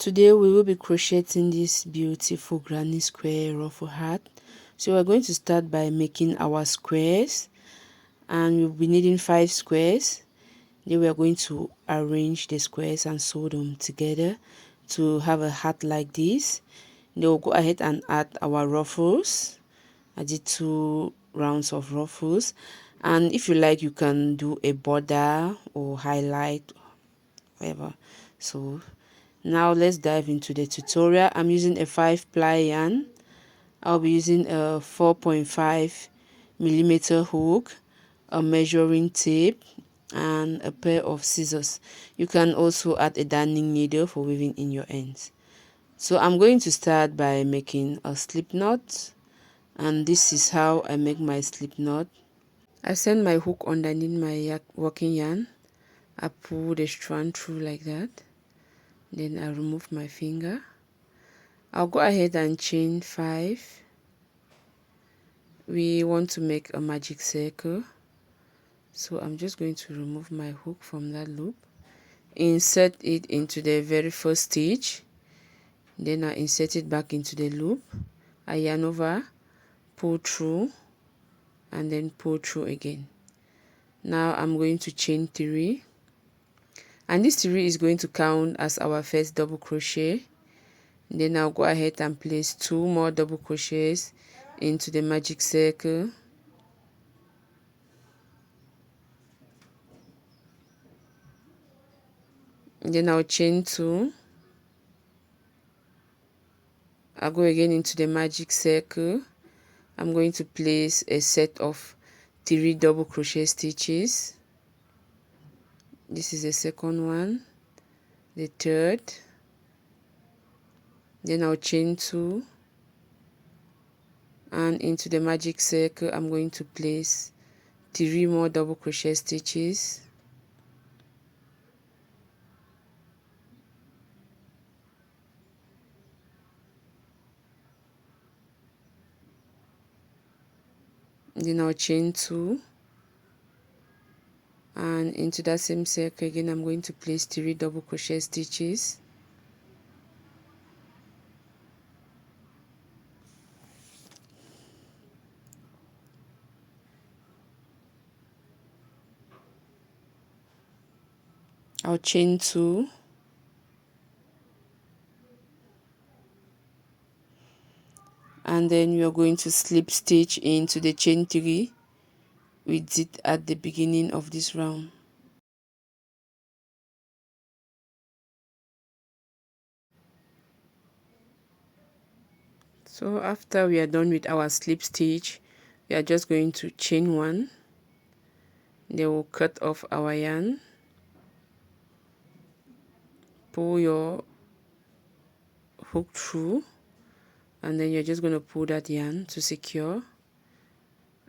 Today we will be crocheting this beautiful granny square ruffle hat. So we're going to start by making our squares, and we'll be needing 5 squares. Then we are going to arrange the squares and sew them together to have a hat like this. Then we'll go ahead and add our ruffles. I did 2 rounds of ruffles, and if you like you can do a border or highlight, whatever. So now let's dive into the tutorial. I'm using a 5-ply yarn. I'll be using a 4.5 millimeter hook, a measuring tape, and a pair of scissors. You can also add a darning needle for weaving in your ends. So I'm going to start by making a slip knot, and this is how I make my slip knot. I send my hook underneath my working yarn. I pull the strand through like that. Then I remove my finger. I'll go ahead and chain 5. We want to make a magic circle, so I'm just going to remove my hook from that loop, insert it into the very first stitch, then I insert it back into the loop. I yarn over, pull through, and then pull through again. Now I'm going to chain 3, and this 3 is going to count as our first double crochet. Then I'll go ahead and place 2 more double crochets into the magic circle. Then I'll chain 2. I'll go again into the magic circle. I'm going to place a set of 3 double crochet stitches. This is the second one, the third. Then I'll chain 2, and into the magic circle I'm going to place 3 more double crochet stitches. Then I'll chain 2, and into that same circle again I'm going to place 3 double crochet stitches. I'll chain 2, and then we are going to slip stitch into the chain 3 we did at the beginning of this round. So after we are done with our slip stitch, we are just going to chain 1. Then we'll cut off our yarn, pull your hook through, and then you're just going to pull that yarn to secure,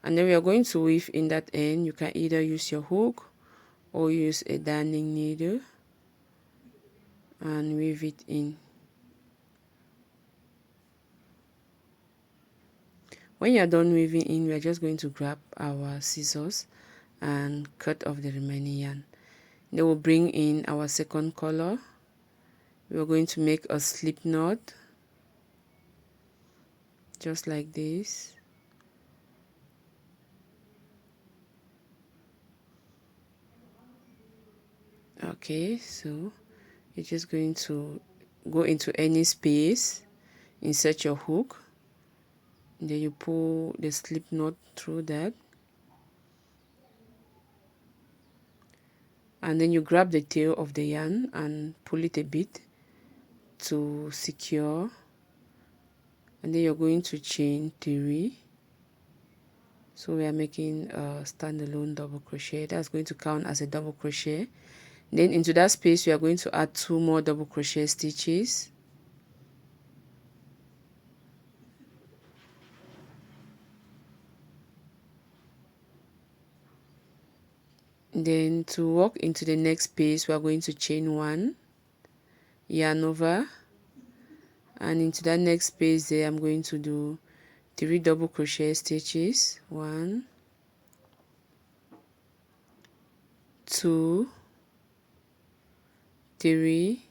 and then we are going to weave in that end. You can either use your hook or use a darning needle and weave it in. When you're done weaving in, we are just going to grab our scissors and cut off the remaining yarn. Then we'll bring in our second color. We're going to make a slip knot just like this. Okay, so you're just going to go into any space, insert your hook, and then you pull the slip knot through that, and then you grab the tail of the yarn and pull it a bit to secure, and then you're going to chain 3. So we are making a standalone double crochet. That's going to count as a double crochet. Then into that space we are going to add 2 more double crochet stitches. Then to walk into the next space we are going to chain 1, yarn over, and into that next space there I'm going to do 3 double crochet stitches. 1, 2, 3,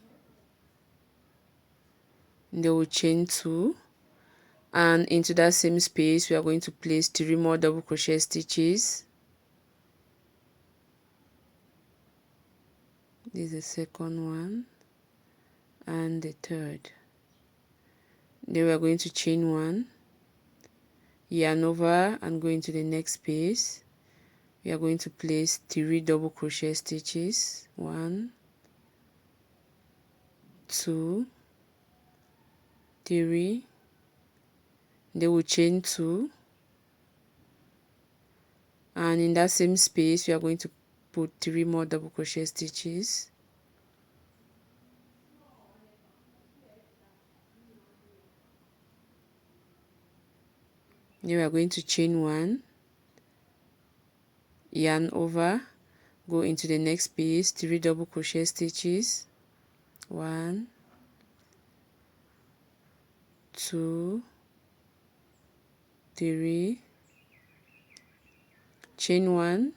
then we'll chain 2, and into that same space we are going to place 3 more double crochet stitches. This is the second one and the third. Then we are going to chain 1, yarn over and go into the next space. We are going to place 3 double crochet stitches. 1, 2, 3. Then we'll chain 2, and in that same space we are going to put 3 more double crochet stitches. Then we are going to chain 1, yarn over, go into the next space, 3 double crochet stitches. 1, 2, 3, chain 1,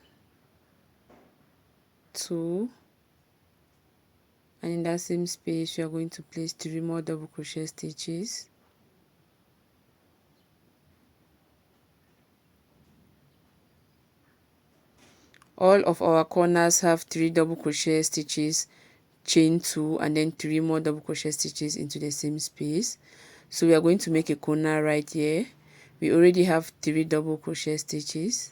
2, and in that same space you are going to place 3 more double crochet stitches. All of our corners have 3 double crochet stitches, chain 2, and then 3 more double crochet stitches into the same space. So we are going to make a corner right here. We already have 3 double crochet stitches,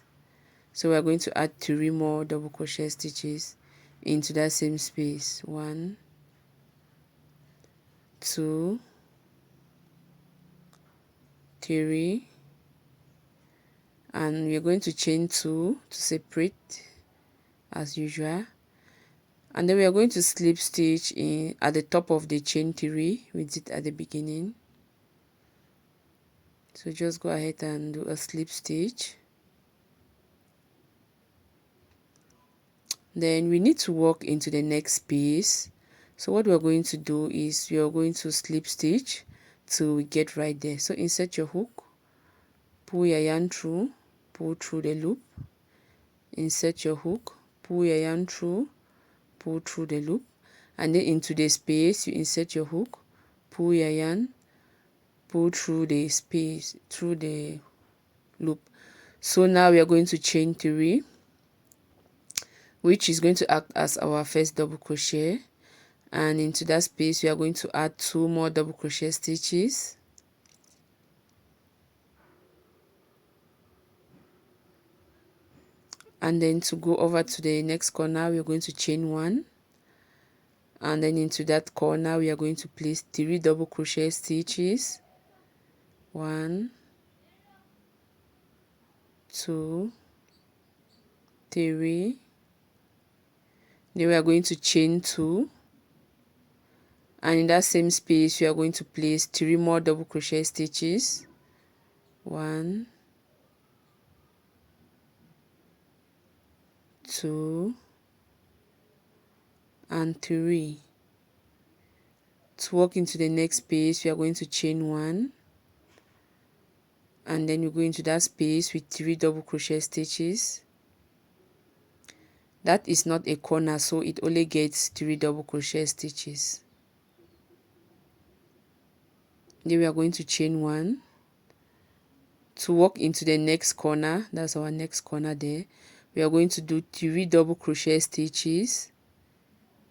so we are going to add 3 more double crochet stitches into that same space. 1, 2, 3, and we are going to chain 2 to separate as usual, and then we are going to slip stitch in at the top of the chain 3 we did at the beginning. So just go ahead and do a slip stitch. Then we need to walk into the next space. So what we are going to do is we are going to slip stitch till we get right there. So insert your hook, pull your yarn through, pull through the loop, insert your hook, pull your yarn through, pull through the loop, and then into the space you insert your hook, pull your yarn, pull through the space, through the loop. So now we are going to chain 3, which is going to act as our first double crochet, and into that space we are going to add 2 more double crochet stitches. And then to go over to the next corner we are going to chain 1, and then into that corner we are going to place 3 double crochet stitches. 1, 2, 3. Then we are going to chain 2, and in that same space we are going to place 3 more double crochet stitches. 1, 2, and 3. To walk into the next space we are going to chain 1, and then we go into that space with 3 double crochet stitches. That is not a corner, so it only gets 3 double crochet stitches. Then we are going to chain 1. To walk into the next corner, that's our next corner there, we are going to do 3 double crochet stitches,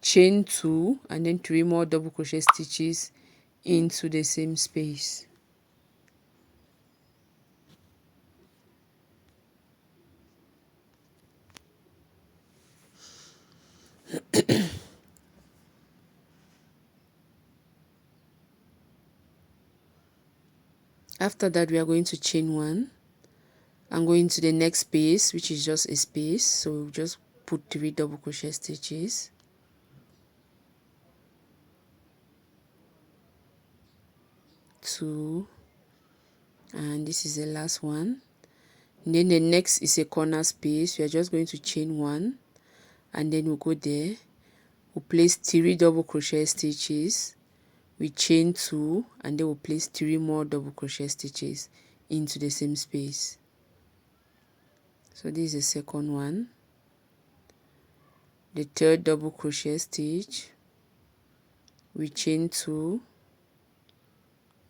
chain 2, and then 3 more double crochet stitches into the same space. After that we are going to chain 1 and go into the next space, which is just a space, so we'll just put 3 double crochet stitches. 2, and this is the last one. And then the next is a corner space. We are just going to chain 1, and then we'll go there, we'll place 3 double crochet stitches, we chain 2, and then we'll place 3 more double crochet stitches into the same space. So this is the second one, the third double crochet stitch, we chain 2,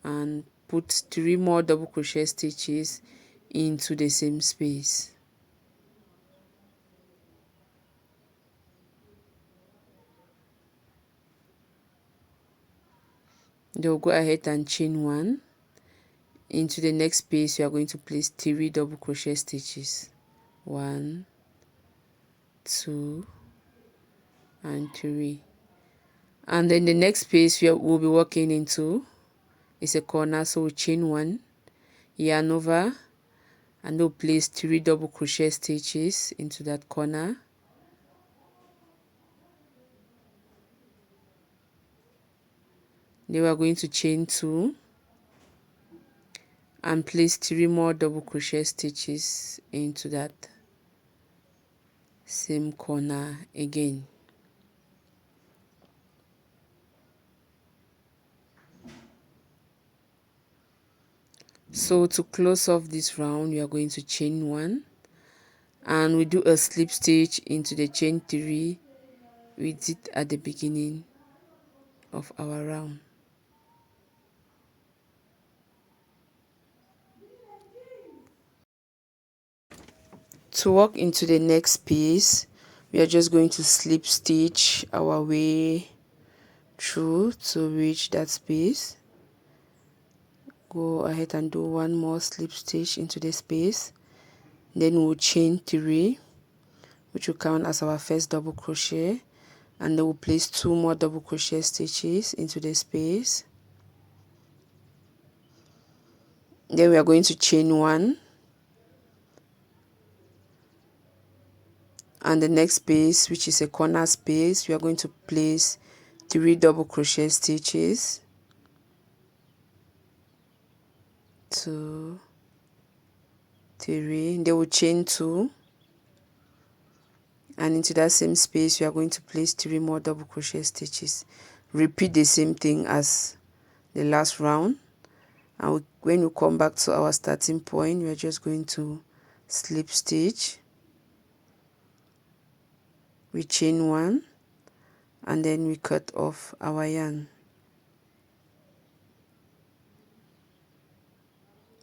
and put 3 more double crochet stitches into the same space. Then we'll go ahead and chain 1. Into the next space we are going to place 3 double crochet stitches. 1, 2, and 3. And then the next space we'll be working into is a corner, so we'll chain 1, yarn over, and we'll place 3 double crochet stitches into that corner. Then we are going to chain 2 and place 3 more double crochet stitches into that same corner again. So to close off this round, we are going to chain 1 and we do a slip stitch into the chain 3 we did at the beginning of our round. To walk into the next space, we are just going to slip stitch our way through to reach that space. Go ahead and do 1 more slip stitch into the space, then we'll chain 3, which will count as our first double crochet, and then we'll place 2 more double crochet stitches into the space. Then we are going to chain 1, and the next space, which is a corner space, we are going to place 3 double crochet stitches. 2, 3. Then we'll chain 2, and into that same space we are going to place 3 more double crochet stitches. Repeat the same thing as the last round, and when we come back to our starting point, we are just going to slip stitch, we chain 1, and then we cut off our yarn.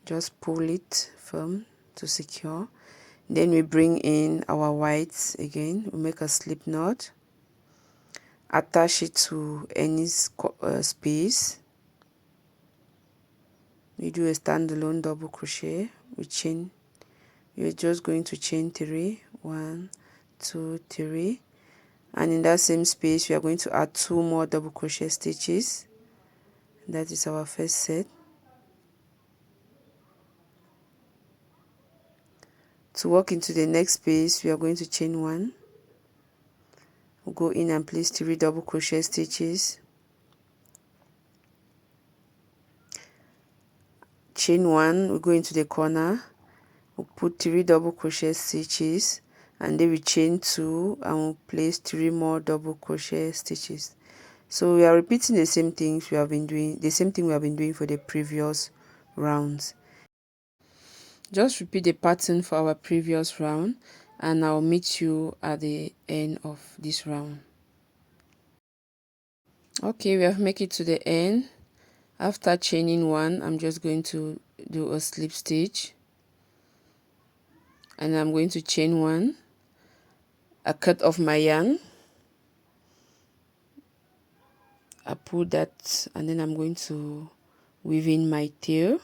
Just pull it firm to secure. Then we bring in our whites again. We make a slip knot, attach it to any space. We do a standalone double crochet. We're just going to chain 3, 1, 2, 3, and in that same space we are going to add 2 more double crochet stitches. That is our first set. To walk into the next space, we are going to chain 1. We'll go in and place 3 double crochet stitches. Chain 1, we go into the corner, we'll put 3 double crochet stitches, and then we chain 2 and we'll place 3 more double crochet stitches. So we are repeating the same things we have been doing, for the previous rounds. Just repeat the pattern for our previous round, and I'll meet you at the end of this round. Okay, we have made it to the end. After chaining 1, I'm just going to do a slip stitch, and I'm going to chain 1, I cut off my yarn, I pull that, and then I'm going to weave in my tail.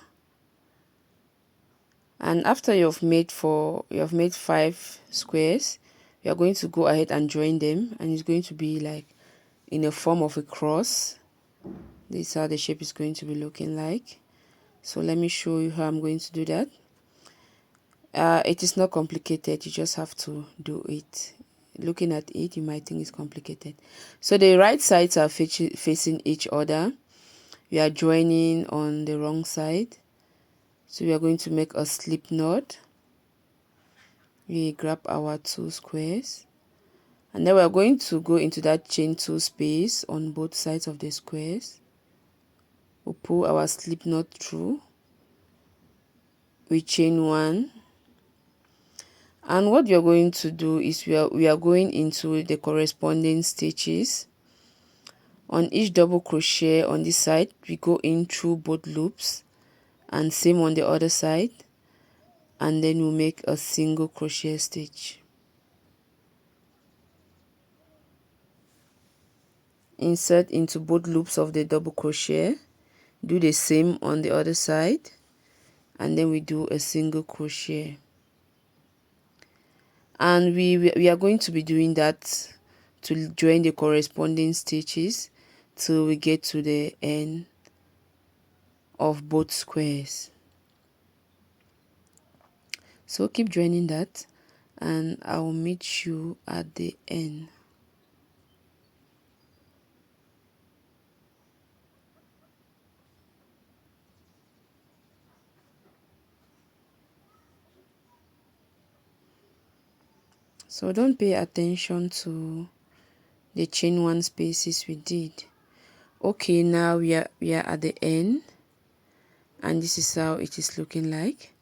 And after you have made 5 squares, you are going to go ahead and join them, and it's going to be like in a form of a cross. This is how the shape is going to be looking like. So let me show you how I'm going to do that. It is not complicated, you just have to do it. Looking at it, you might think it's complicated. So the right sides are facing each other. We are joining on the wrong side. So we are going to make a slip knot. We grab our 2 squares, and then we are going to go into that chain 2 space on both sides of the squares. We'll pull our slip knot through, we chain 1, and what we are going to do is we are going into the corresponding stitches On each double crochet on this side, we go in through both loops, and same on the other side, and then we'll make a single crochet stitch. Insert into both loops of the double crochet, do the same on the other side, and then we do a single crochet. And we are going to be doing that to join the corresponding stitches till we get to the end of both squares. So keep joining that, and I will meet you at the end. So don't pay attention to the chain one spaces we did. Okay, now we are at the end, and this is how it is looking like,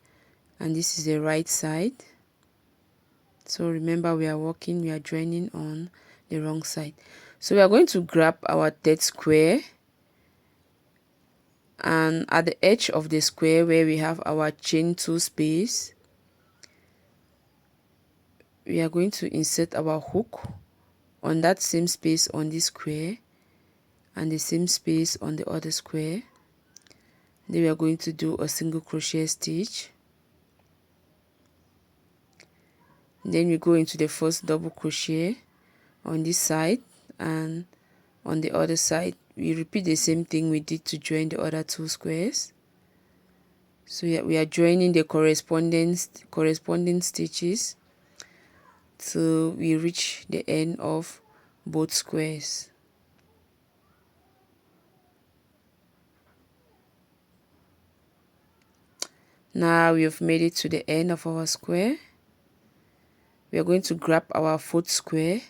and this is the right side. So remember, we are joining on the wrong side. So we are going to grab our third square, and at the edge of the square where we have our chain 2 space, we are going to insert our hook on that same space on this square and the same space on the other square. Then we are going to do a single crochet stitch. Then we go into the first double crochet on this side, and on the other side we repeat the same thing we did to join the other 2 squares. So we are joining the corresponding stitches till we reach the end of both squares. Now we have made it to the end of our square. We are going to grab our fourth square.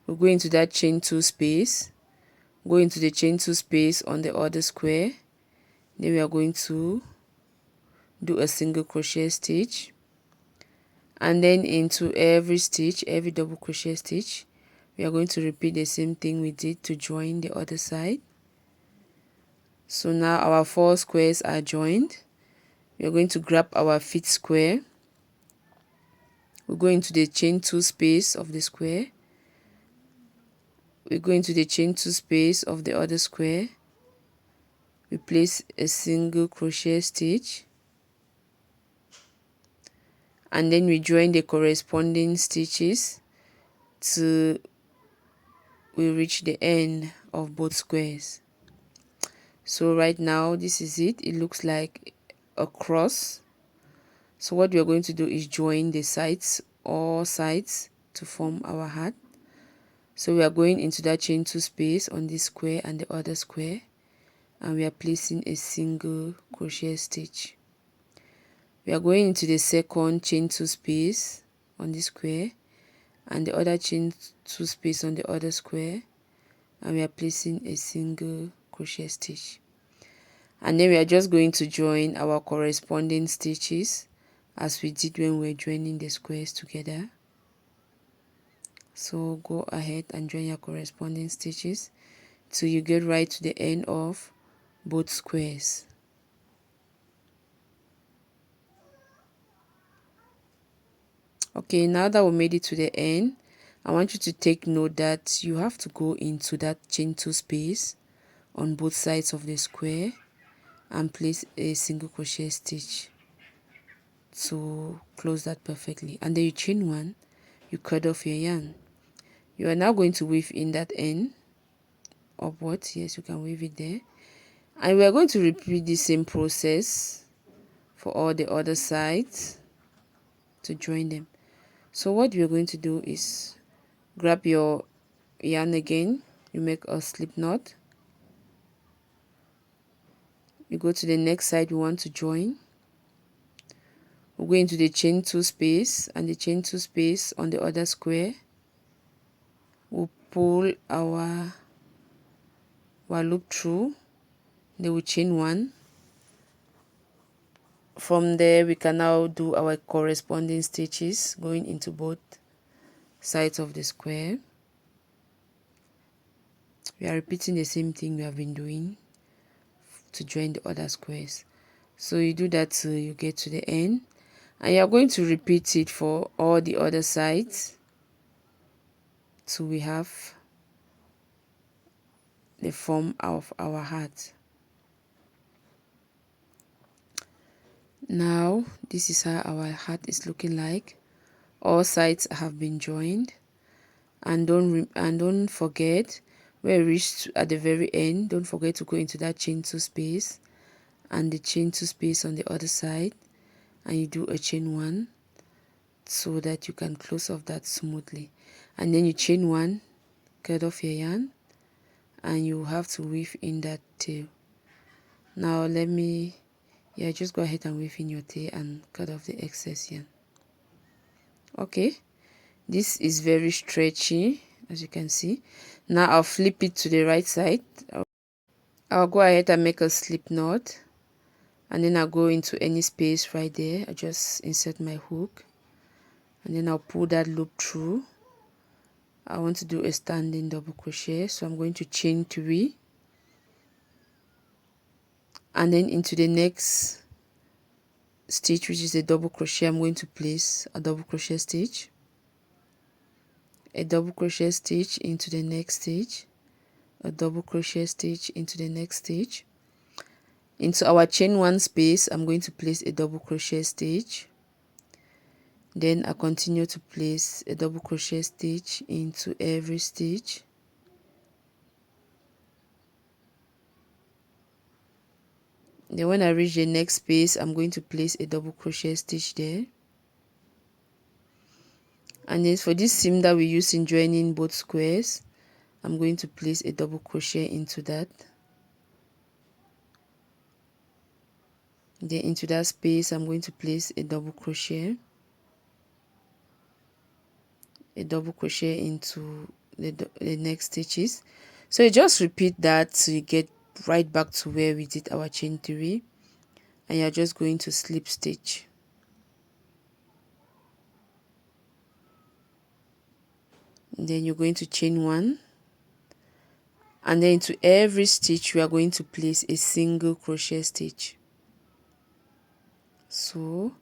We'll go into that chain 2 space, go into the chain 2 space on the other square. Then we are going to do a single crochet stitch, and then into every double crochet stitch, we are going to repeat the same thing we did to join the other side. So now our 4 squares are joined. We are going to grab our 5th square. We go into the chain 2 space of the square. We go into the chain 2 space of the other square. We place a single crochet stitch, and then we join the corresponding stitches till we reach the end of both squares. So right now this is it. It looks like a cross. So what we are going to do is join the sides, all sides, to form our hat. So we are going into that chain 2 space on this square and the other square, and we are placing a single crochet stitch. We are going into the second chain 2 space on this square and the other chain 2 space on the other square, and we are placing a single crochet stitch. And then we are just going to join our corresponding stitches as we did when we were joining the squares together. So go ahead and join your corresponding stitches till you get right to the end of both squares. Okay, now that we made it to the end, I want you to take note that you have to go into that chain 2 space on both sides of the square and place a single crochet stitch to close that perfectly. And then you chain 1, you cut off your yarn. You are now going to weave in that end upwards. Yes, you can weave it there, and we are going to repeat the same process for all the other sides to join them. So what we are going to do is grab your yarn again, you make a slip knot, you go to the next side we want to join, we'll go into the chain 2 space and the chain 2 space on the other square. We'll pull our loop through, then we'll chain 1. From there we can now do our corresponding stitches going into both sides of the square. We are repeating the same thing we have been doing to join the other squares. So you do that till you get to the end, and you are going to repeat it for all the other sides till we have the form of our hat. Now this is how our hat is looking like. All sides have been joined, and don't forget, when we reach at the very end, don't forget to go into that chain 2 space and the chain 2 space on the other side, and you do a chain 1 so that you can close off that smoothly, and then you chain 1, cut off your yarn, and you have to weave in that tail. Now just go ahead and weave in your tail and cut off the excess yarn. Okay, this is very stretchy, as you can see. Now I'll flip it to the right side. I'll go ahead and make a slip knot, and then I'll go into any space right there. I just insert my hook, and then I'll pull that loop through. I want to do a standing double crochet, so I'm going to chain 3, and then into the next stitch, which is a double crochet, I'm going to place a double crochet stitch, a double crochet stitch into the next stitch, a double crochet stitch into the next stitch. Into our chain 1 space, I'm going to place a double crochet stitch. Then I continue to place a double crochet stitch into every stitch. Then when I reach the next space, I'm going to place a double crochet stitch there. And then for this seam that we use in joining both squares, I'm going to place a double crochet into that. Then into that space, I'm going to place a double crochet into the next stitches. So you just repeat that till you get right back to where we did our chain 3, and you're just going to slip stitch. And then you're going to chain 1, and then into every stitch we are going to place a single crochet stitch. So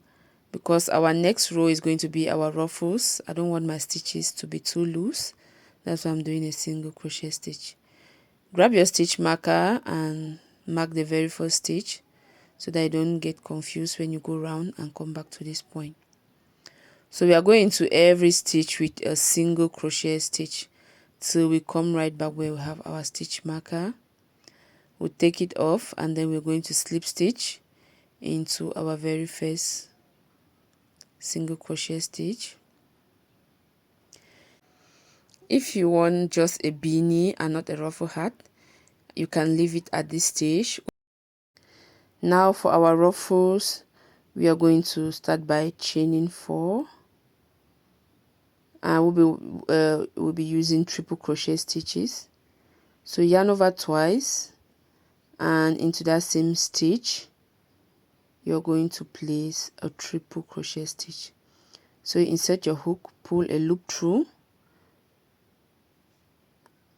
because our next row is going to be our ruffles, I don't want my stitches to be too loose. That's why I'm doing a single crochet stitch. Grab your stitch marker and mark the very first stitch so that you don't get confused when you go around and come back to this point. So we are going into every stitch with a single crochet stitch till we come right back where we have our stitch marker. We'll take it off, and then we're going to slip stitch into our very first single crochet stitch. If you want just a beanie and not a ruffle hat, you can leave it at this stage. Now for our ruffles, we are going to start by chaining 4, and we'll be using triple crochet stitches. So yarn over twice, and into that same stitch you're going to place a triple crochet stitch. So you insert your hook, pull a loop through,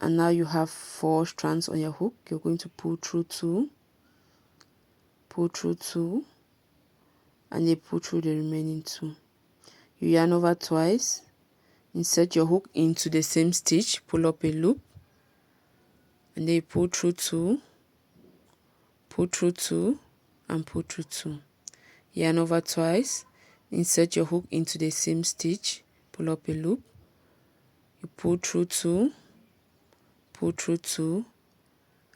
and now you have 4 strands on your hook. You're going to pull through 2, and then pull through the remaining 2. You yarn over twice, insert your hook into the same stitch, pull up a loop, and then you pull through 2, and pull through 2. Yarn over twice, insert your hook into the same stitch, pull up a loop, you pull through 2,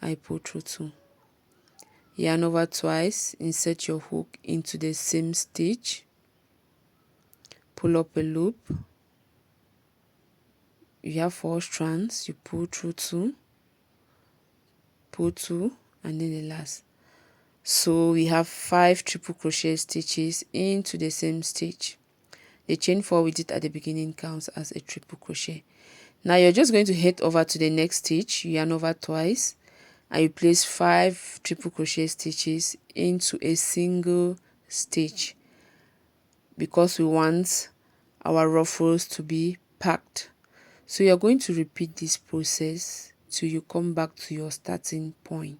I pull through 2. Yarn over twice, insert your hook into the same stitch, pull up a loop, you have 4 strands, you pull through 2, and then the last. So we have 5 triple crochet stitches into the same stitch. The chain 4 we did at the beginning counts as a triple crochet. Now you're just going to head over to the next stitch, you yarn over twice, and you place 5 triple crochet stitches into a single stitch, because we want our ruffles to be packed. So you're going to repeat this process till you come back to your starting point.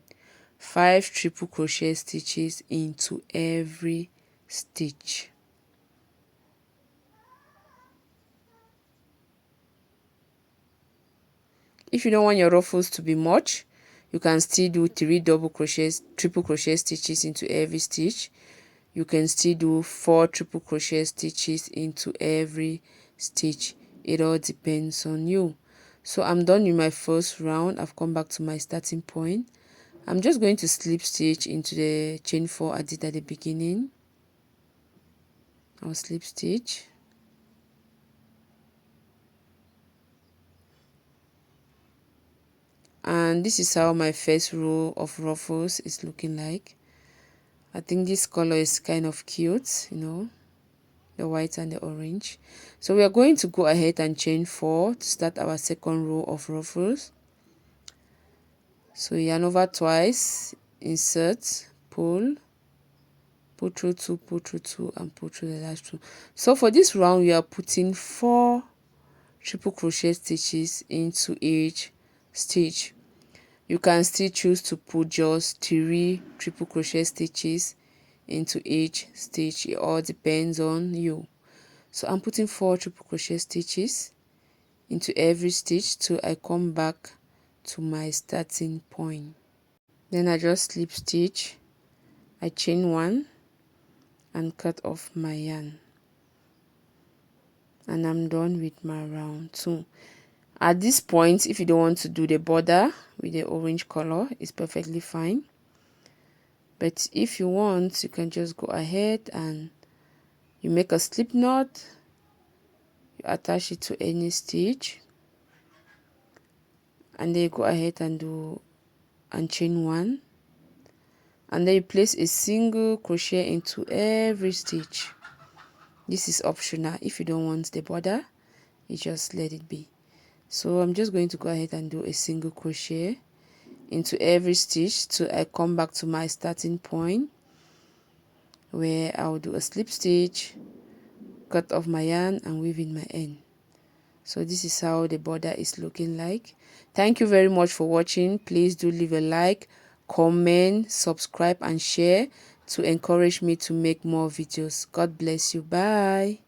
5 triple crochet stitches into every stitch. If you don't want your ruffles to be much, you can still do 3 triple crochet stitches into every stitch. You can still do 4 triple crochet stitches into every stitch. It all depends on you. So I'm done with my first round. I've come back to my starting point. I'm just going to slip stitch into the chain 4 I did at the beginning. I'll slip stitch. And this is how my first row of ruffles is looking like. I think this color is kind of cute, you know, the white and the orange. So we are going to go ahead and chain 4 to start our second row of ruffles. So yarn over twice, insert, pull through 2, pull through 2, and pull through the last 2. So for this round we are putting 4 triple crochet stitches into each stitch. You can still choose to put just 3 triple crochet stitches into each stitch. It all depends on you. So I'm putting 4 triple crochet stitches into every stitch till I come back to my starting point. Then I just slip stitch, I chain 1 and cut off my yarn, and I'm done with my round 2. At this point, if you don't want to do the border with the orange color, it's perfectly fine. But if you want, you can just go ahead and you make a slip knot, you attach it to any stitch, and then you go ahead and chain 1, and then you place a single crochet into every stitch. This is optional. If you don't want the border, you just let it be. So I'm just going to go ahead and do a single crochet into every stitch till I come back to my starting point, where I'll do a slip stitch, cut off my yarn, and weave in my end. So this is how the border is looking like. Thank you very much for watching. Please do leave a like, comment, subscribe, and share to encourage me to make more videos. God bless you. Bye.